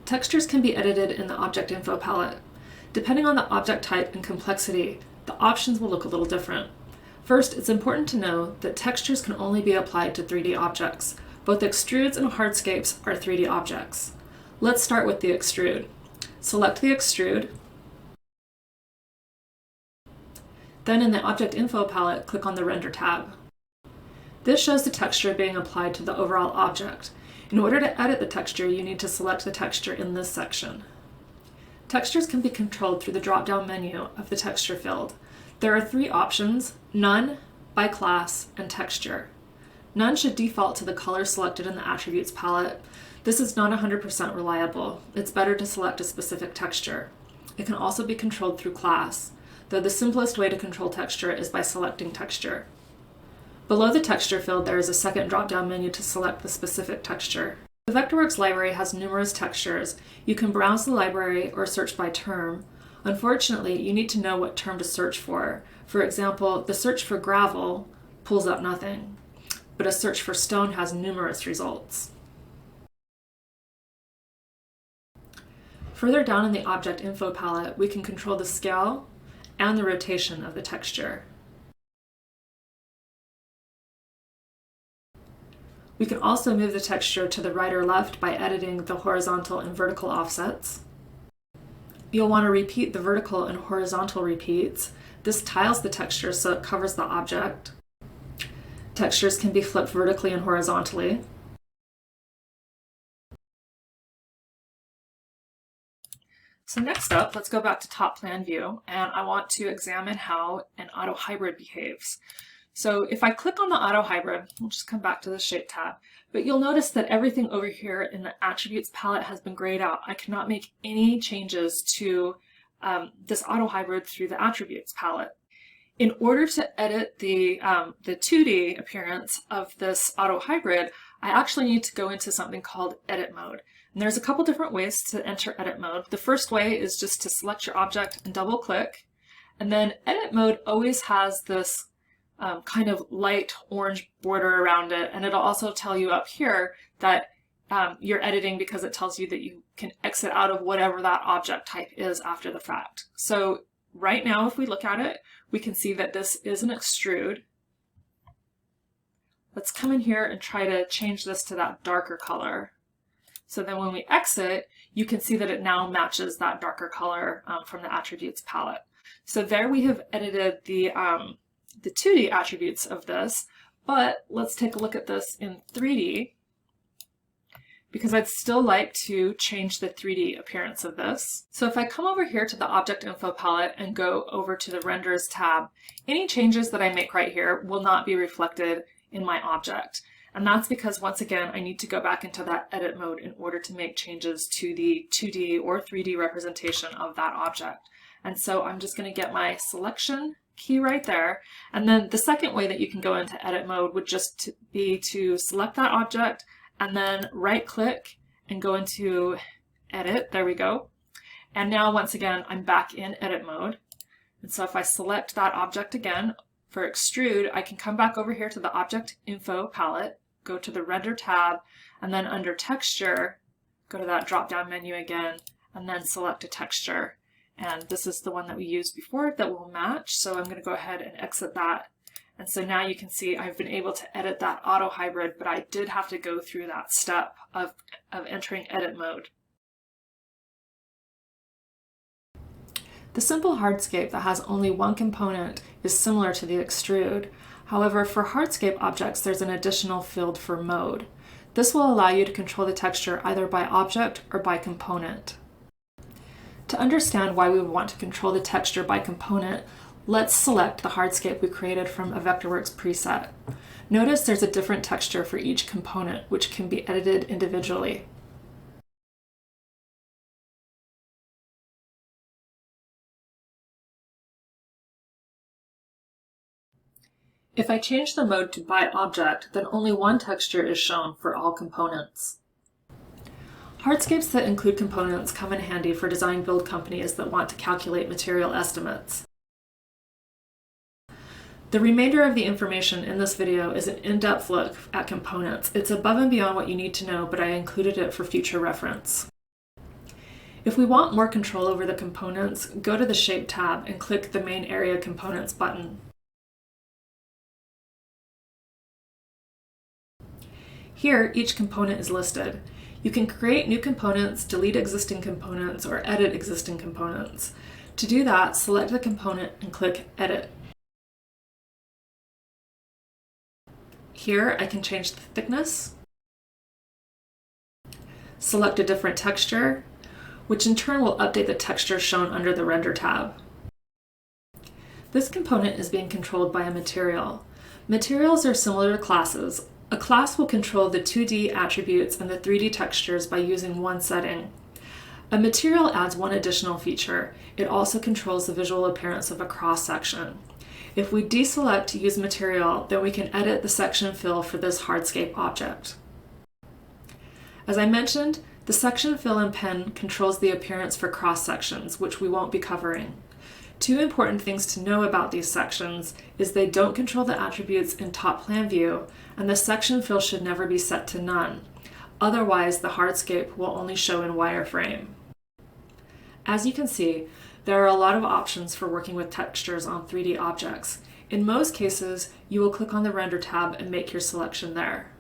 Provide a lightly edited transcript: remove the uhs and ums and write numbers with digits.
Textures can be edited in the Object Info palette. Depending on the object type and complexity, the options will look a little different. First, it's important to know that textures can only be applied to 3D objects. Both extrudes and hardscapes are 3D objects. Let's start with the extrude. Select the extrude. Then in the Object Info palette, click on the Render tab. This shows the texture being applied to the overall object. In order to edit the texture, you need to select the texture in this section. Textures can be controlled through the drop-down menu of the texture field. There are 3 options: None, By Class, and Texture. None should default to the color selected in the Attributes palette. This is not 100% reliable. It's better to select a specific texture. It can also be controlled through Class, though the simplest way to control texture is by selecting Texture. Below the texture field, there is a second drop-down menu to select the specific texture. The Vectorworks library has numerous textures. You can browse the library or search by term. Unfortunately, you need to know what term to search for. For example, the search for gravel pulls up nothing, but a search for stone has numerous results. Further down in the Object Info palette, we can control the scale and the rotation of the texture. We can also move the texture to the right or left by editing the horizontal and vertical offsets. You'll want to repeat the vertical and horizontal repeats. This tiles the texture so it covers the object. Textures can be flipped vertically and horizontally. So next up, let's go back to top plan view, and I want to examine how an auto hybrid behaves. So if I click on the auto hybrid, we'll just come back to the shape tab, but you'll notice that everything over here in the attributes palette has been grayed out. I cannot make any changes to this auto hybrid through the attributes palette. In order to edit the 2D appearance of this auto hybrid, I actually need to go into something called edit mode. And there's a couple different ways to enter edit mode. The first way is just to select your object and double click. And then edit mode always has this kind of light orange border around it, and it'll also tell you up here that you're editing because it tells you that you can exit out of whatever that object type is after the fact. So right now, if we look at it, we can see that this is an extrude. Let's come in here and try to change this to that darker color. So then when we exit, you can see that it now matches that darker color from the attributes palette. So there we have edited the 2D attributes of this, but let's take a look at this in 3D, because I'd still like to change the 3D appearance of this. So if I come over here to the Object Info palette and go over to the Renders tab, any changes that I make right here will not be reflected in my object. And that's because, once again, I need to go back into that edit mode in order to make changes to the 2D or 3D representation of that object. And so I'm just going to get my selection key right there. And then the second way that you can go into edit mode would just be to select that object and then right click and go into edit. There we go. And now once again, I'm back in edit mode. And so if I select that object again for extrude, I can come back over here to the Object Info palette, go to the Render tab, and then under Texture, go to that drop-down menu again, and then select a texture. And this is the one that we used before that will match. So I'm going to go ahead and exit that. And so now you can see I've been able to edit that auto hybrid, but I did have to go through that step of entering edit mode. The simple hardscape that has only one component is similar to the extrude. However, for hardscape objects, there's an additional field for mode. This will allow you to control the texture either by object or by component. To understand why we would want to control the texture by component, let's select the hardscape we created from a Vectorworks preset. Notice there's a different texture for each component, which can be edited individually. If I change the mode to by object, then only one texture is shown for all components. Hardscapes that include components come in handy for design build companies that want to calculate material estimates. The remainder of the information in this video is an in-depth look at components. It's above and beyond what you need to know, but I included it for future reference. If we want more control over the components, go to the Shape tab and click the Main Area Components button. Here, each component is listed. You can create new components, delete existing components, or edit existing components. To do that, select the component and click Edit. Here, I can change the thickness, select a different texture, which in turn will update the texture shown under the Render tab. This component is being controlled by a material. Materials are similar to classes. A class will control the 2D attributes and the 3D textures by using one setting. A material adds one additional feature. It also controls the visual appearance of a cross-section. If we deselect Use Material, then we can edit the section fill for this hardscape object. As I mentioned, the section fill and pen controls the appearance for cross-sections, which we won't be covering. Two important things to know about these sections is they don't control the attributes in top plan view, and the section fill should never be set to none. Otherwise, the hardscape will only show in wireframe. As you can see, there are a lot of options for working with textures on 3D objects. In most cases, you will click on the Render tab and make your selection there.